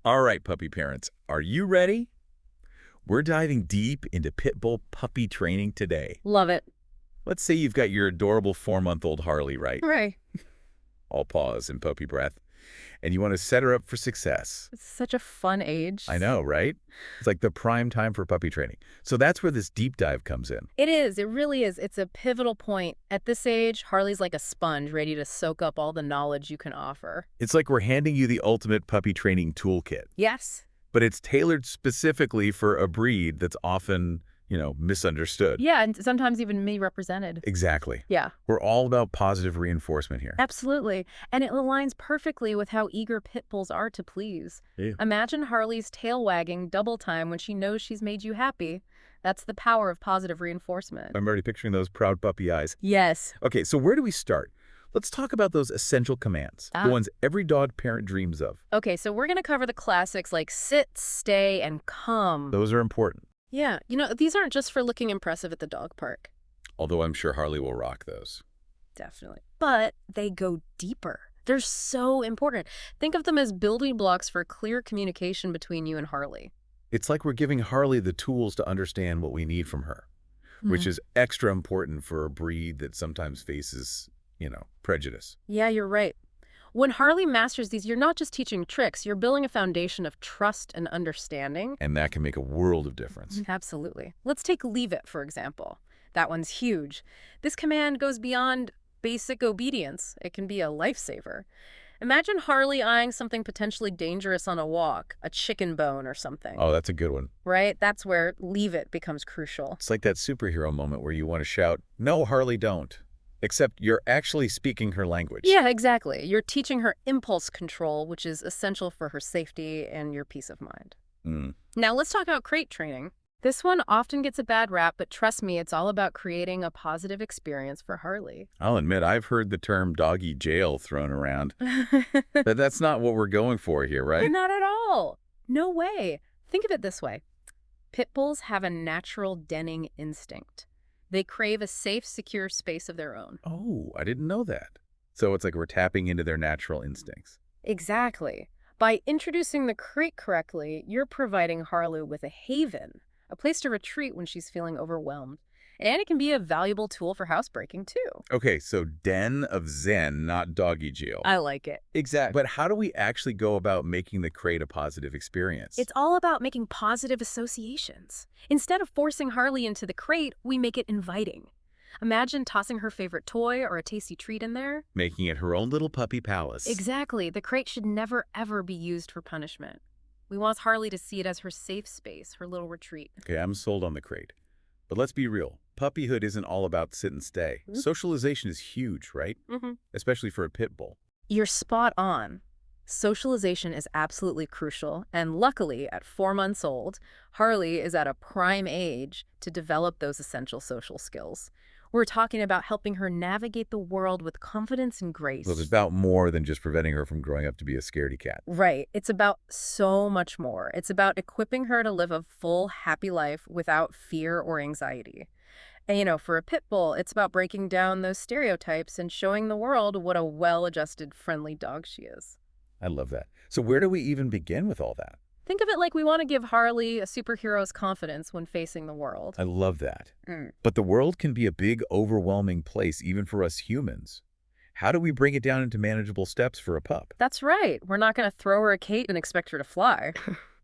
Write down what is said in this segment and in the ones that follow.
All right, puppy parents, are you ready? We're diving deep into pit bull puppy training today. Love it. Let's say you've got your adorable 4-month-old Harley, right? Hooray. All paws and puppy breath. And you want to set her up for success. It's such a fun age. I know, right? It's like the prime time for puppy training. So that's where this deep dive comes in. It is. It really is. It's a pivotal point. At this age, Harley's like a sponge ready to soak up all the knowledge you can offer. It's like we're handing you the ultimate puppy training toolkit, Yes. but it's tailored specifically for a breed that's often, misunderstood. Yeah, and sometimes even me represented. Exactly. Yeah, We're all about positive reinforcement here. absolutely. And it aligns perfectly with how eager pit bulls are to please. Yeah. Imagine Harley's tail wagging double time when she knows she's made you happy. That's the power of positive reinforcement. I'm already picturing those proud puppy eyes. Yes. Okay, so where do we start? Let's talk about those essential commands, the ones every dog parent dreams of. Okay, so we're going to cover the classics like sit, stay, and come. Those are important, Yeah, these aren't just for looking impressive at the dog park. although I'm sure Harley will rock those. Definitely. But they go deeper. They're so important. Think of them as building blocks for clear communication between you and Harley. It's like we're giving Harley the tools to understand what we need from her, which is extra important for a breed that sometimes faces, prejudice. Yeah, you're right. When Harley masters these, you're not just teaching tricks, you're building a foundation of trust and understanding. And that can make a world of difference. Absolutely. Let's take leave it, for example. That one's huge. This command goes beyond basic obedience. It can be a lifesaver. Imagine Harley eyeing something potentially dangerous on a walk, a chicken bone or something. Oh, that's a good one. Right? That's where leave it becomes crucial. It's like that superhero moment where you want to shout, "No, Harley, don't." Except you're actually speaking her language. Yeah, exactly. You're teaching her impulse control, which is essential for her safety and your peace of mind. Mm. Now let's talk about crate training. This one often gets a bad rap, but trust me, it's all about creating a positive experience for Harley. I'll admit, I've heard the term doggy jail thrown around, but that's not what we're going for here, right? Not at all. No way. Think of it this way. Pit bulls have a natural denning instinct. They crave a safe, secure space of their own. Oh, I didn't know that. So it's like we're tapping into their natural instincts. Exactly. By introducing the crate correctly, you're providing Harley with a haven, a place to retreat when she's feeling overwhelmed. And it can be a valuable tool for housebreaking, too. Okay, so den of zen, not doggy jail. I like it. Exactly. But how do we actually go about making the crate a positive experience? It's all about making positive associations. Instead of forcing Harley into the crate, we make it inviting. Imagine tossing her favorite toy or a tasty treat in there. Making it her own little puppy palace. Exactly. The crate should never, ever be used for punishment. We want Harley to see it as her safe space, her little retreat. Okay, I'm sold on the crate. But let's be real. Puppyhood isn't all about sit and stay. Socialization is huge, right? Especially for a pit bull. You're spot on. Socialization is absolutely crucial, and luckily, at 4 months old, Harley is at a prime age to develop those essential social skills. We're talking about helping her navigate the world with confidence and grace. So it's about more than just preventing her from growing up to be a scaredy cat. Right. It's about so much more. It's about equipping her to live a full, happy life without fear or anxiety. And, for a pit bull, it's about breaking down those stereotypes and showing the world what a well-adjusted, friendly dog she is. I love that. So where do we even begin with all that? Think of it like we want to give Harley a superhero's confidence when facing the world. I love that. But the world can be a big, overwhelming place, even for us humans. How do we bring it down into manageable steps for a pup? That's right. We're not going to throw her a cage and expect her to fly.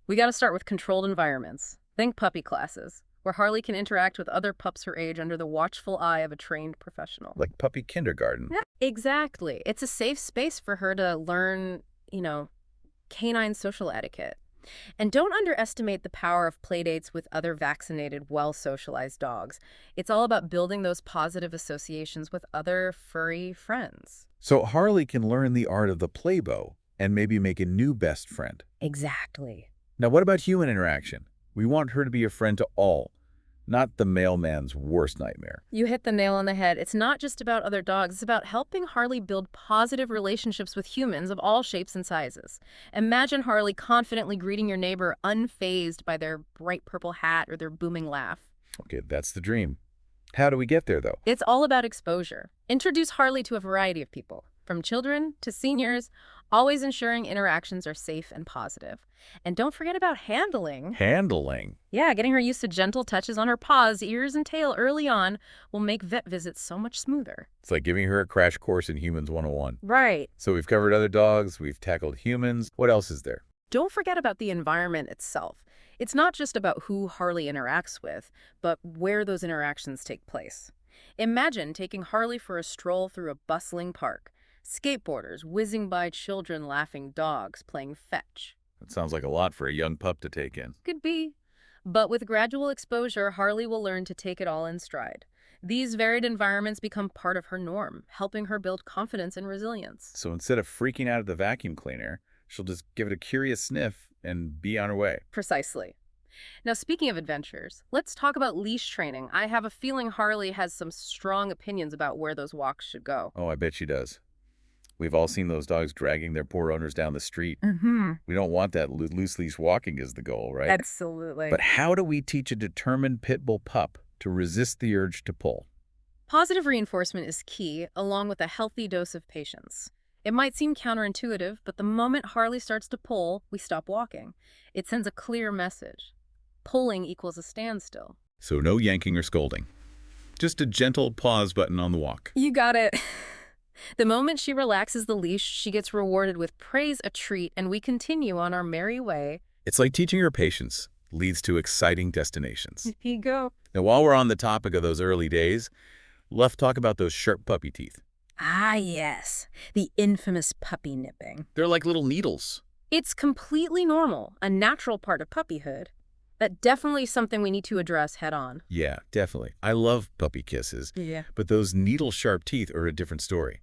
We got to start with controlled environments. Think puppy classes, where Harley can interact with other pups her age under the watchful eye of a trained professional. Like puppy kindergarten. Yeah, exactly. It's a safe space for her to learn, canine social etiquette. And don't underestimate the power of playdates with other vaccinated, well-socialized dogs. It's all about building those positive associations with other furry friends. So Harley can learn the art of the playbow and maybe make a new best friend. Exactly. Now, what about human interaction? We want her to be a friend to all, not the mailman's worst nightmare. You hit the nail on the head. It's not just about other dogs. It's about helping Harley build positive relationships with humans of all shapes and sizes. Imagine Harley confidently greeting your neighbor unfazed by their bright purple hat or their booming laugh. Okay, that's the dream. How do we get there, though? It's all about exposure. Introduce Harley to a variety of people, from children to seniors, always ensuring interactions are safe and positive. And don't forget about handling. Handling. Yeah, getting her used to gentle touches on her paws, ears, and tail early on will make vet visits so much smoother. It's like giving her a crash course in Humans 101. Right. So we've covered other dogs, we've tackled humans. What else is there? Don't forget about the environment itself. It's not just about who Harley interacts with, but where those interactions take place. Imagine taking Harley for a stroll through a bustling park. Skateboarders whizzing by, children laughing, dogs playing fetch. That sounds like a lot for a young pup to take in. Could be. But with gradual exposure, Harley will learn to take it all in stride. These varied environments become part of her norm, helping her build confidence and resilience. So instead of freaking out at the vacuum cleaner, she'll just give it a curious sniff and be on her way. Precisely. Now, speaking of adventures, let's talk about leash training. I have a feeling Harley has some strong opinions about where those walks should go. Oh, I bet she does. We've all seen those dogs dragging their poor owners down the street. We don't want that loose leash walking is the goal, right? Absolutely. But how do we teach a determined pit bull pup to resist the urge to pull? Positive reinforcement is key, along with a healthy dose of patience. It might seem counterintuitive, but the moment Harley starts to pull, we stop walking. It sends a clear message. Pulling equals a standstill. So no yanking or scolding. Just a gentle pause button on the walk. You got it. The moment she relaxes the leash, she gets rewarded with praise, a treat, and we continue on our merry way. It's like teaching her patience leads to exciting destinations. Here you go. Now, while we're on the topic of those early days, let's talk about those sharp puppy teeth. Ah, yes. The infamous puppy nipping. They're like little needles. It's completely normal, a natural part of puppyhood. That definitely something we need to address head on. Yeah, definitely. I love puppy kisses, Yeah. but those needle-sharp teeth are a different story.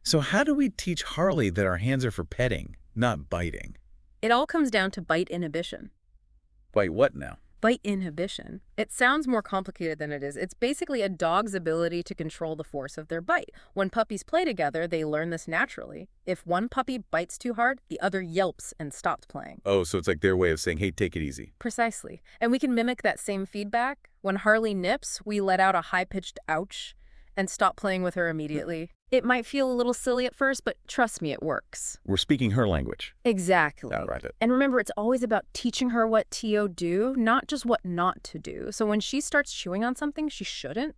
So how do we teach Harley that our hands are for petting, not biting? It all comes down to bite inhibition. Bite what now? Bite inhibition. It sounds more complicated than it is. It's basically a dog's ability to control the force of their bite. When puppies play together, they learn this naturally. If one puppy bites too hard, the other yelps and stops playing. Oh, so it's like their way of saying, hey, take it easy. Precisely. And we can mimic that same feedback. When Harley nips, we let out a high-pitched ouch and stop playing with her immediately. It might feel a little silly at first, but trust me, it works. We're speaking her language. Exactly. All right. And remember, it's always about teaching her what to do, not just what not to do. So when she starts chewing on something she shouldn't,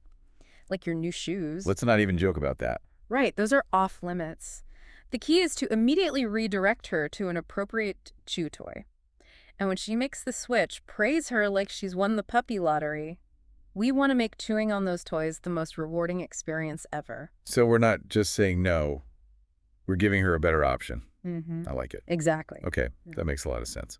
like your new shoes. Let's not even joke about that. Right, those are off limits. The key is to immediately redirect her to an appropriate chew toy. And when she makes the switch, praise her like she's won the puppy lottery. We want to make chewing on those toys the most rewarding experience ever. So we're not just saying no. We're giving her a better option. Mm-hmm. I like it. Exactly. Okay, that makes a lot of sense.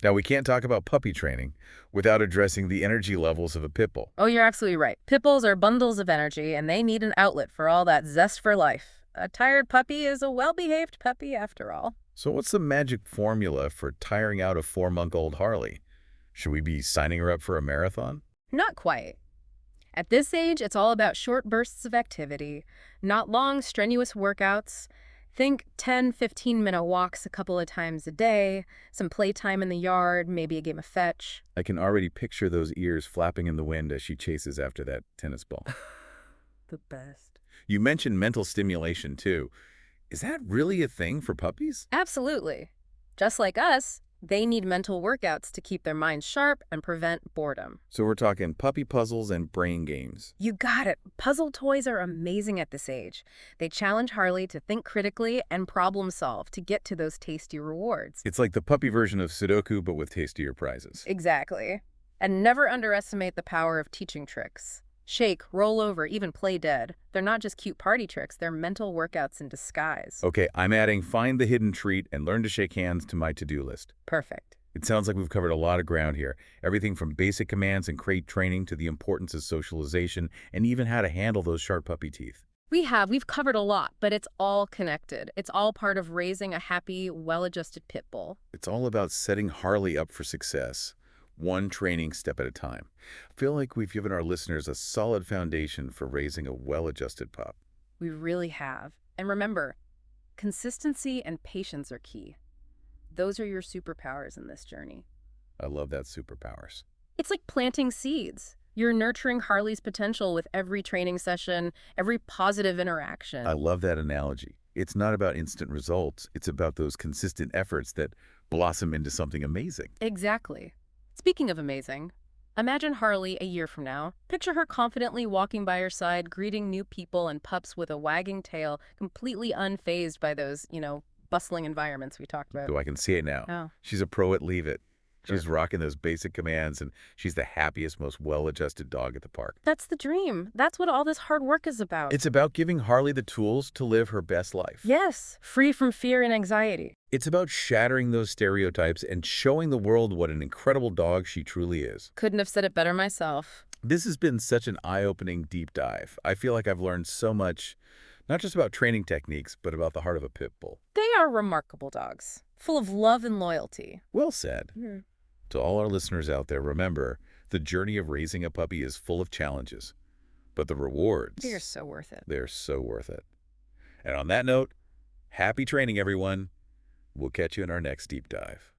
Now, we can't talk about puppy training without addressing the energy levels of a pit bull. Oh, you're absolutely right. Pit bulls are bundles of energy, and they need an outlet for all that zest for life. A tired puppy is a well-behaved puppy after all. So what's the magic formula for tiring out a 4-month-old Harley? Should we be signing her up for a marathon? Not quite. At this age, it's all about short bursts of activity, not long, strenuous workouts. Think 10, 15-minute walks a couple of times a day, some playtime in the yard, maybe a game of fetch. I can already picture those ears flapping in the wind as she chases after that tennis ball. The best. You mentioned mental stimulation, too. Is that really a thing for puppies? Absolutely. Just like us, they need mental workouts to keep their minds sharp and prevent boredom. So we're talking puppy puzzles and brain games. You got it. Puzzle toys are amazing at this age. They challenge Harley to think critically and problem solve to get to those tasty rewards. It's like the puppy version of Sudoku, but with tastier prizes. Exactly. And never underestimate the power of teaching tricks. Shake, roll over, even play dead. They're not just cute party tricks, they're mental workouts in disguise. Okay, I'm adding find the hidden treat and learn to shake hands to my to-do list. Perfect. It sounds like we've covered a lot of ground here. Everything from basic commands and crate training to the importance of socialization and even how to handle those sharp puppy teeth. We've covered a lot, but it's all connected. It's all part of raising a happy, well-adjusted pit bull. It's all about setting Harley up for success, one training step at a time. I feel like we've given our listeners a solid foundation for raising a well-adjusted pup. We really have. And remember, consistency and patience are key. Those are your superpowers in this journey. I love that superpowers. It's like planting seeds. You're nurturing Harley's potential with every training session, every positive interaction. I love that analogy. It's not about instant results. It's about those consistent efforts that blossom into something amazing. Exactly. Speaking of amazing, imagine Harley a year from now. Picture her confidently walking by your side, greeting new people and pups with a wagging tail, completely unfazed by those, bustling environments we talked about. So I can see it now. Oh, She's a pro at Leave It. sure. She's rocking those basic commands, and she's the happiest, most well-adjusted dog at the park. That's the dream. That's what all this hard work is about. It's about giving Harley the tools to live her best life. Yes, free from fear and anxiety. It's about shattering those stereotypes and showing the world what an incredible dog she truly is. Couldn't have said it better myself. This has been such an eye-opening deep dive. I feel like I've learned so much, not just about training techniques, but about the heart of a pit bull. They are remarkable dogs, full of love and loyalty. Well said. Hmm. To all our listeners out there, remember, the journey of raising a puppy is full of challenges, but the rewards, They're so worth it. they're so worth it. And on that note, happy training, everyone. We'll catch you in our next deep dive.